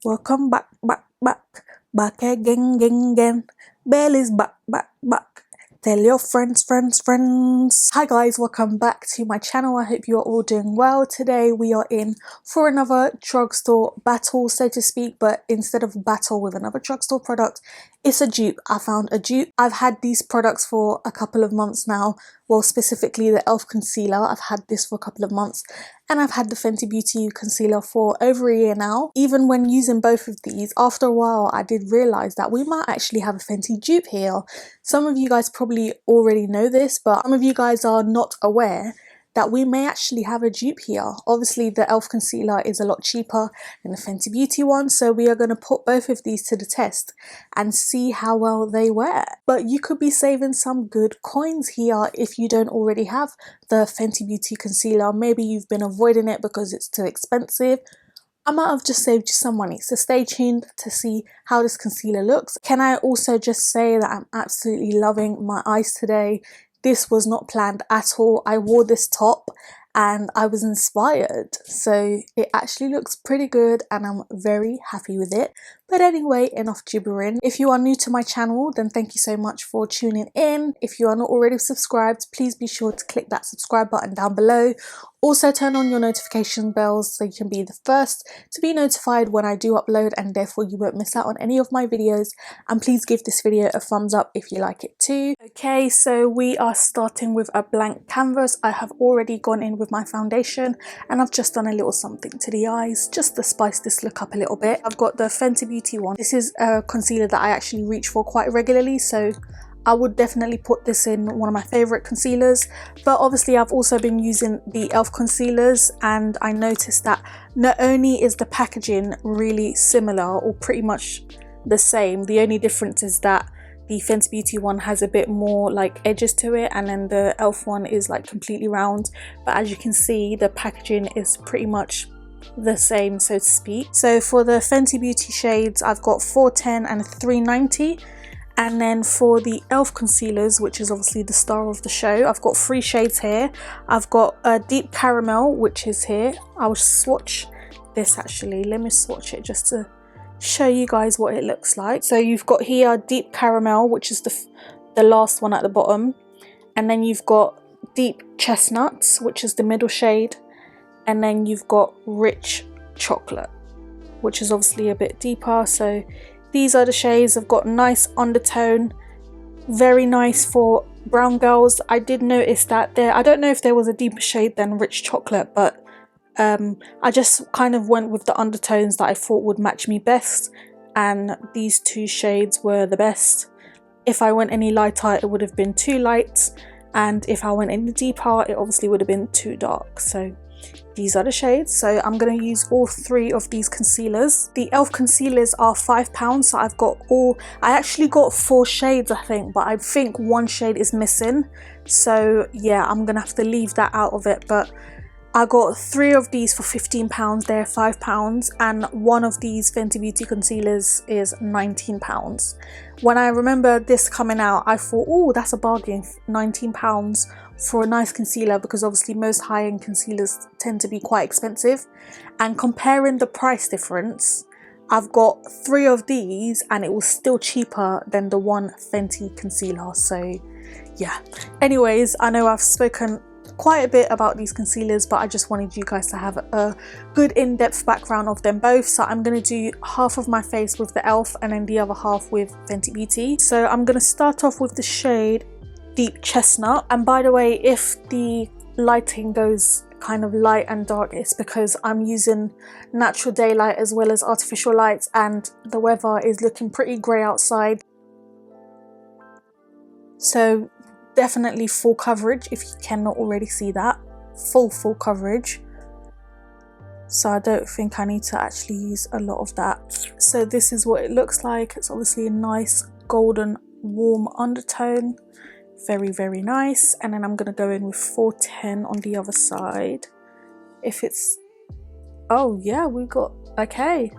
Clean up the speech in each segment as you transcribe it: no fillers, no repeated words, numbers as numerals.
Welcome back, back again. Belly's back. Tell your friends. Hi guys, welcome back to my channel. I hope you are all doing well. Today we are in for another drugstore battle, so to speak, but instead of battle with another drugstore product, it's a dupe. I found a dupe. I've had these products for a couple of months now. Well, specifically the e.l.f. concealer. I've had this for a couple of months, and I've had the Fenty Beauty concealer for over a year now. Even when using both of these, after a while I did realise that we might actually have a Fenty dupe here. Some of you guys probably already know this, but some of you guys are not aware that we may actually have a dupe here. Obviously the e.l.f. concealer is a lot cheaper than the Fenty Beauty one, so we are going to put both of these to the test and see how well they wear. But you could be saving some good coins here if you don't already have the Fenty Beauty concealer. Maybe you've been avoiding it because it's too expensive. I might have just saved you some money, so stay tuned to see how this concealer looks. Can I also just say that I'm absolutely loving my eyes today. This was not planned at all. I wore this top and I was inspired, so it actually looks pretty good and I'm very happy with it. But anyway, enough gibbering. If you are new to my channel, then thank you so much for tuning in. If you are not already subscribed, please be sure to click that subscribe button down below. Also turn on your notification bells so you can be the first to be notified when I do upload, and therefore you won't miss out on any of my videos. And please give this video a thumbs up if you like it too. Okay, so we are starting with a blank canvas. I have already gone in with my foundation and I've just done a little something to the eyes just to spice this look up a little bit. I've got the Fenty Beauty one. This is a concealer that I actually reach for quite regularly, so I would definitely put this in one of my favorite concealers. But obviously I've also been using the e.l.f. concealers, and I noticed that not only is the packaging really similar or pretty much the same, the only difference is that the Fenty Beauty one has a bit more like edges to it, and then the e.l.f. one is like completely round. But as you can see, the packaging is pretty much the same, so to speak. So for the Fenty Beauty shades, I've got 410 and 390. And then for the e.l.f. concealers, which is obviously the star of the show, I've got 3 shades here. I've got a deep caramel, which is here. I'll swatch this actually. Let me swatch it just to show you guys what it looks like. So you've got here deep caramel, which is the last one at the bottom. And then you've got deep chestnuts, which is the middle shade. And then you've got rich chocolate, which is obviously a bit deeper. So these are the shades. I've got nice undertone, very nice for brown girls. I did notice that I don't know if there was a deeper shade than rich chocolate, but I just kind of went with the undertones that I thought would match me best, and these 2 shades were the best. If I went any lighter, it would have been too light, and if I went any deeper, it obviously would have been too dark. So these are the shades. So I'm going to use all 3 of these concealers. The e.l.f. concealers are £5, so I actually got 4 shades I think, but I think 1 shade is missing, so yeah, I'm gonna have to leave that out of it. But I got 3 of these for £15, they're £5, and 1 of these Fenty Beauty concealers is £19. When I remember this coming out, I thought, oh, that's a bargain, £19 for a nice concealer, because obviously most high-end concealers tend to be quite expensive. And comparing the price difference, I've got 3 of these and it was still cheaper than the 1 Fenty concealer. So yeah, anyways, I know I've spoken quite a bit about these concealers, but I just wanted you guys to have a good in-depth background of them both. So I'm going to do half of my face with the e.l.f. and then the other half with Fenty Beauty. So I'm going to start off with the shade Deep Chestnut. And by the way, if the lighting goes kind of light and dark, it's because I'm using natural daylight as well as artificial lights, and the weather is looking pretty grey outside. So definitely full coverage if you cannot already see that. Full coverage. So I don't think I need to actually use a lot of that. So this is what it looks like. It's obviously a nice golden warm undertone. Very nice. And then I'm going to go in with 410 on the other side. If it's... oh yeah, we've got... okay.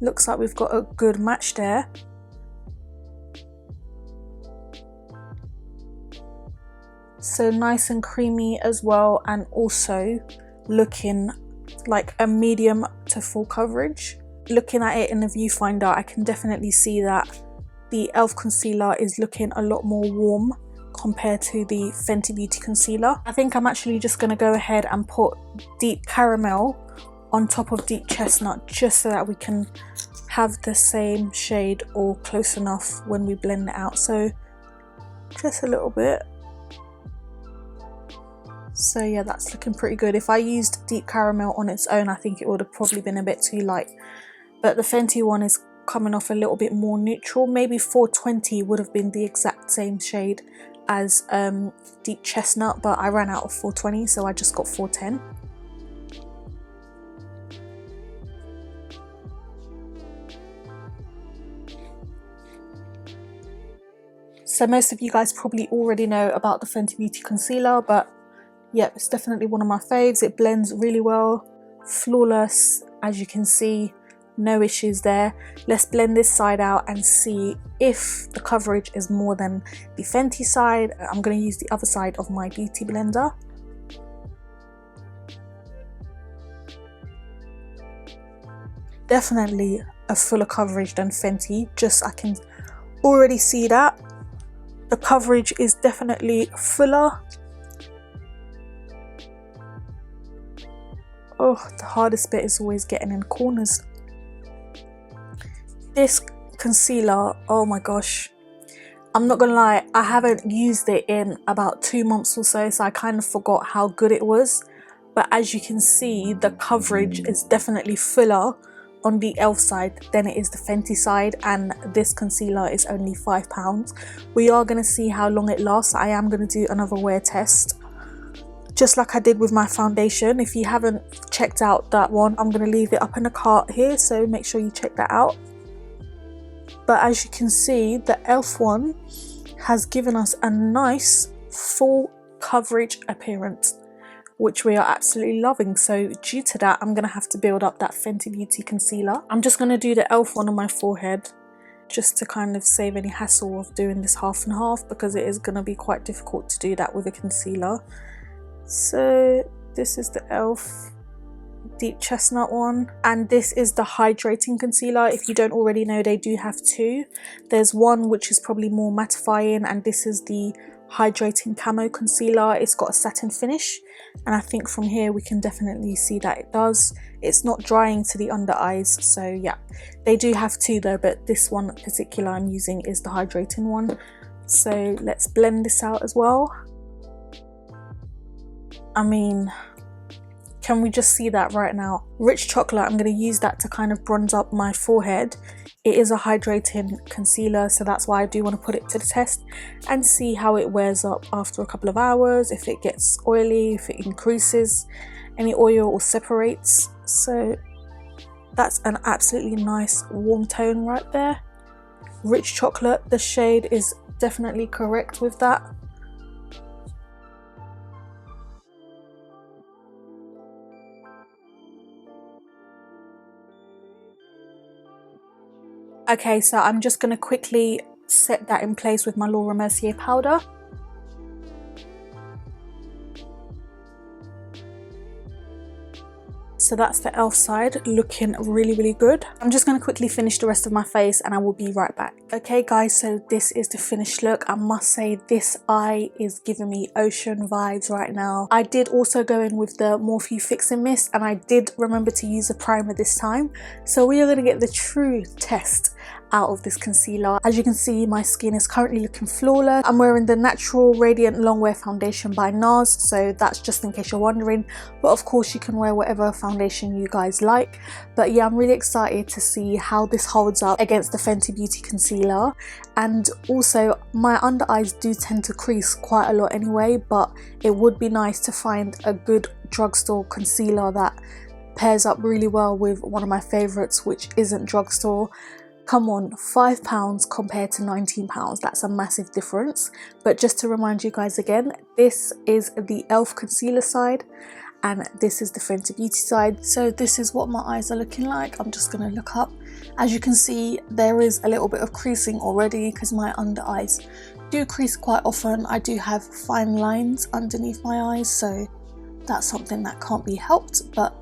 Looks like we've got a good match there. So nice and creamy as well, and also looking like a medium to full coverage. looking at it in the viewfinder, I can definitely see that the e.l.f. concealer is looking a lot more warm compared to the Fenty Beauty concealer. I think I'm actually just going to go ahead and put Deep Caramel on top of Deep Chestnut, just so that we can have the same shade or close enough when we blend it out. So just a little bit. So yeah, that's looking pretty good. If I used Deep Caramel on its own, I think it would have probably been a bit too light, but the Fenty one is coming off a little bit more neutral. Maybe 420 would have been the exact same shade as Deep Chestnut, but I ran out of 420, so I just got 410. So most of you guys probably already know about the Fenty Beauty concealer, but yeah, it's definitely one of my faves. It blends really well, flawless, as you can see, no issues there. Let's blend this side out and see if the coverage is more than the Fenty side. I'm going to use the other side of my beauty blender. Definitely a fuller coverage than Fenty, I can already see that. The coverage is definitely fuller. Oh, the hardest bit is always getting in corners. This concealer, oh my gosh, I'm not gonna lie, I haven't used it in about 2 months or so, so I kind of forgot how good it was. But as you can see, the coverage is definitely fuller on the e.l.f. side than it is the Fenty side, and this concealer is only £5. We are going to see how long it lasts. I am going to do another wear test, just like I did with my foundation. If you haven't checked out that one, I'm going to leave it up in the cart here, so make sure you check that out. But as you can see, the e.l.f. one has given us a nice full coverage appearance, which we are absolutely loving. So due to that, I'm going to have to build up that Fenty Beauty concealer. I'm just going to do the e.l.f. one on my forehead, just to kind of save any hassle of doing this half and half, because it is going to be quite difficult to do that with a concealer. So this is the e.l.f. Deep Chestnut one, and this is the hydrating concealer. If you don't already know, they do have two. There's one which is probably more mattifying, and this is the hydrating camo concealer. It's got a satin finish, and I think from here we can definitely see that it does. It's not drying to the under eyes, so yeah, they do have two though, but this one in particular I'm using is the hydrating one. So let's blend this out as well. I mean, can we just see that right now? Rich Chocolate, I'm going to use that to kind of bronze up my forehead. It is a hydrating concealer, so that's why I do want to put it to the test and see how it wears up after a couple of hours, if it gets oily, if it increases any oil or separates. So that's an absolutely nice warm tone right there. Rich Chocolate, the shade is definitely correct with that. Okay, so I'm just going to quickly set that in place with my Laura Mercier powder. So that's the e.l.f. side, looking really good. I'm just going to quickly finish the rest of my face and I will be right back. Okay guys, so this is the finished look. I must say this eye is giving me ocean vibes right now. I did also go in with the Morphe Fixing Mist, and I did remember to use a primer this time. So we are going to get the true test out of this concealer. As you can see, my skin is currently looking flawless. I'm wearing the Natural Radiant Longwear Foundation by NARS, so that's just in case you're wondering, but of course you can wear whatever foundation you guys like. But yeah, I'm really excited to see how this holds up against the Fenty Beauty concealer. And also, my under eyes do tend to crease quite a lot anyway, but it would be nice to find a good drugstore concealer that pairs up really well with one of my favorites, which isn't drugstore. Come on, £5 compared to £19, that's a massive difference. But just to remind you guys again, this is the e.l.f. concealer side and this is the Fenty Beauty side. So this is what my eyes are looking like. I'm just going to look up. As you can see, there is a little bit of creasing already because my under eyes do crease quite often. I do have fine lines underneath my eyes, so that's something that can't be helped. But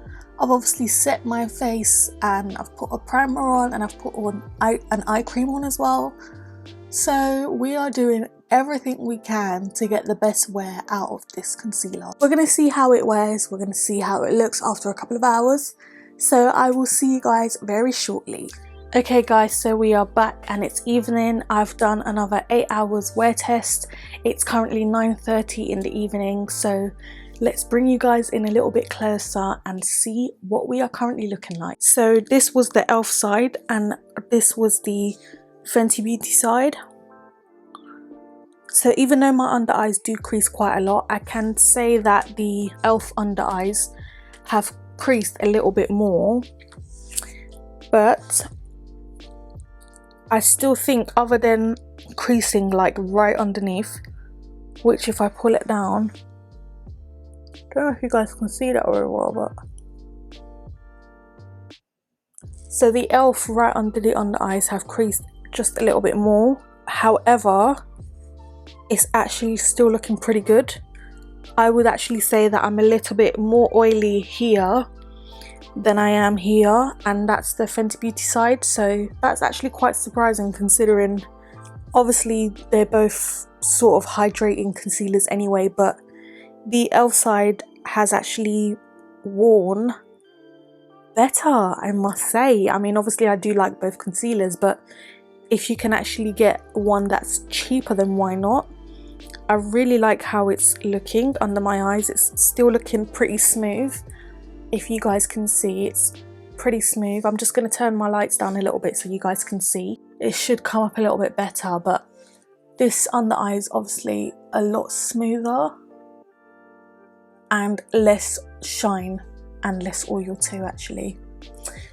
I've obviously set my face and I've put a primer on and I've put on an eye cream on as well. So we are doing everything we can to get the best wear out of this concealer. We're going to see how it wears, we're going to see how it looks after a couple of hours. So I will see you guys very shortly. Okay guys, so we are back and it's evening. I've done another 8 hours wear test. It's currently 9:30 in the evening, so let's bring you guys in a little bit closer and see what we are currently looking like. So this was the e.l.f. side and this was the Fenty Beauty side. So even though my under eyes do crease quite a lot, I can say that the e.l.f. under eyes have creased a little bit more, but I still think, other than creasing like right underneath, which if I pull it down, I don't know if you guys can see that very well, but so the e.l.f. right under the under eyes have creased just a little bit more. However, it's actually still looking pretty good. I would actually say that I'm a little bit more oily here than I am here, and that's the Fenty Beauty side, so that's actually quite surprising considering obviously they're both sort of hydrating concealers anyway, but the e.l.f. side has actually worn better, I must say. I mean, obviously I do like both concealers, but if you can actually get one that's cheaper, then why not? I really like how it's looking under my eyes. It's still looking pretty smooth. If you guys can see, it's pretty smooth. I'm just going to turn my lights down a little bit so you guys can see. It should come up a little bit better, but this under eye is obviously a lot smoother and less shine and less oil too, actually.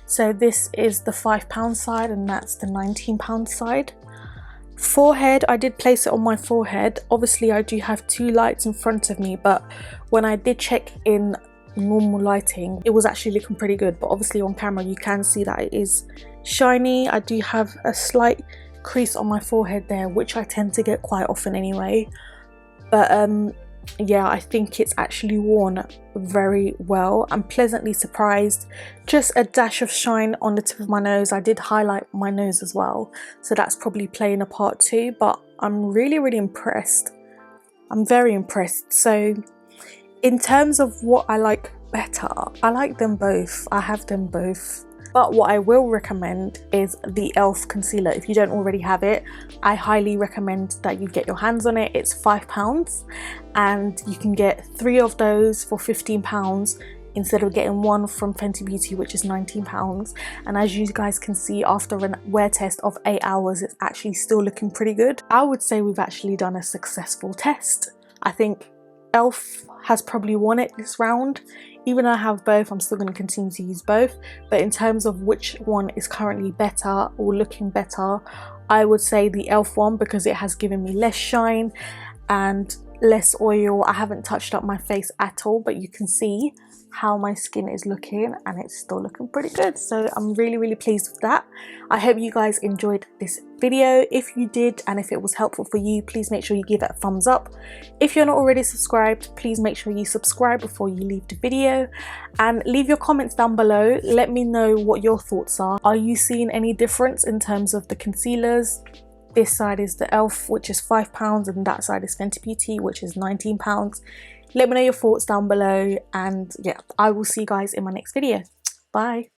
So this is the £5 side and that's the £19 side. Forehead, I did place it on my forehead. Obviously I do have two lights in front of me, but when I did check in normal lighting, it was actually looking pretty good, but obviously on camera you can see that it is shiny. I do have a slight crease on my forehead there, which I tend to get quite often anyway, but yeah, I think it's actually worn very well. I'm pleasantly surprised. Just a dash of shine on the tip of my nose. I did highlight my nose as well, so that's probably playing a part too, but I'm really impressed. I'm very impressed. So in terms of what I like better, I like them both. I have them both. But what I will recommend is the e.l.f. concealer. If you don't already have it, I highly recommend that you get your hands on it. It's £5 and you can get 3 of those for £15 instead of getting one from Fenty Beauty, which is £19. And as you guys can see, after a wear test of 8 hours, it's actually still looking pretty good. I would say we've actually done a successful test. I think e.l.f. has probably won it this round. Even though I have both, I'm still going to continue to use both, but in terms of which one is currently better or looking better, I would say the e.l.f. one, because it has given me less shine and less oil. I haven't touched up my face at all, but you can see how my skin is looking and it's still looking pretty good, so I'm really pleased with that. I hope you guys enjoyed this video. If you did, and if it was helpful for you, please make sure you give it a thumbs up. If you're not already subscribed, please make sure you subscribe before you leave the video, and leave your comments down below. Let me know what your thoughts are. Are you seeing any difference in terms of the concealers? This side is the e.l.f., which is £5, and that side is Fenty Beauty, which is £19. Let me know your thoughts down below, and yeah, I will see you guys in my next video. Bye.